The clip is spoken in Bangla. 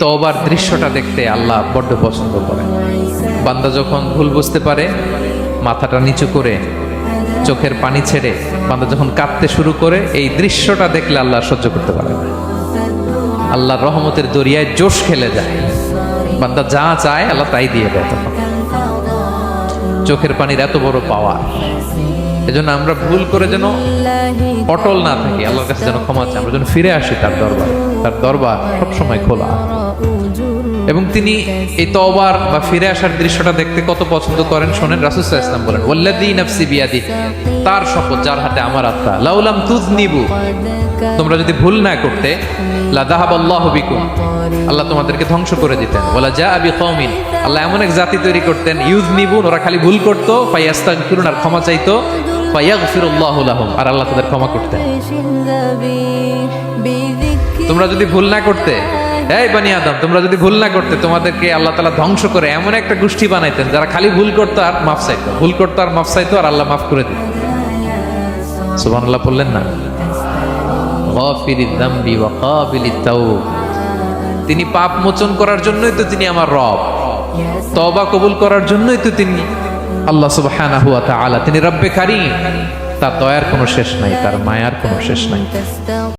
তওবার দৃশ্যটা দেখতে আল্লাহ বড্ড পছন্দ করেন। বান্দা যখন ভুল বুঝতে পারে, মাথাটা নিচু করে চোখের পানি ছেড়ে বান্দা যখন কাঁদতে শুরু করে, এই দৃশ্যটা দেখলে আল্লাহ সহ্য করতে পারে না। আল্লাহর রহমতের দরিয়ায় জোশ খেলে যায়, বান্দা যা চায় আল্লাহ তাই দিয়ে দেয়। তখন চোখের পানির এত বড় পাওয়ার। এজন্য আমরা ভুল করে যেন অটল না থাকি, আল্লাহর কাছে যেন ক্ষমা চাই, আমরা যেন ফিরে আসি তার দরবারে। তার দরবার সবসময় খোলা। এবং তিনি এই তওবার বা ফিরে আসার দৃশ্যটা দেখতে কত পছন্দ করেন শোনেন। রাসূল সাল্লাল্লাহু আলাইহি ওয়াসাল্লাম বলেন, ওয়াল্লাযী নাফসি বিয়াদিহি, তার শপথ যার হাতে আমার আত্মা, লাউলাম তুযনিবু, তোমরা যদি ভুল না করতে, লা যাহাবাল্লাহু বিকুম, আল্লাহ তোমাদেরকে ধ্বংস করে দিতেন। ওয়ালা জাআ বিকওমিন, আল্লাহ এমন এক জাতি তৈরি করতেন, ইউযনিবুন, ওরা খালি ভুল করত, ফায়াস্তাগফিরুন, আর ক্ষমা চাইতো, ফায়াগফিরুল্লাহু লাহুম, আর আল্লাহ তাদের ক্ষমা করতেন। তোমরা যদি ভুল না করতে, এই বানি আদম, তোমরা যদি ভুল না করতে, তোমাদেরকে আল্লাহ তাআলা ধ্বংস করে এমন একটা গোষ্ঠী বানাইতেন যারা খালি ভুল করতো আর মাফ চাইতো, ভুল করতো আর মাফ চাইতো, আর আল্লাহ মাফ করে দিতেন। সুবহানাল্লাহ বললেন না? গাফিরিদ যামবি ওয়া কাবিলিত তাওব, তিনি পাপ মোচন করার জন্যই তো তিনি আমার রব, তওবা কবুল করার জন্যই তো তিনি আল্লাহ সুবহানাহু ওয়া তাআলা, তিনি রব্বে কারীম। তার দয়ার কোনো শেষ নাই, তার মায়ার কোনো শেষ নাই।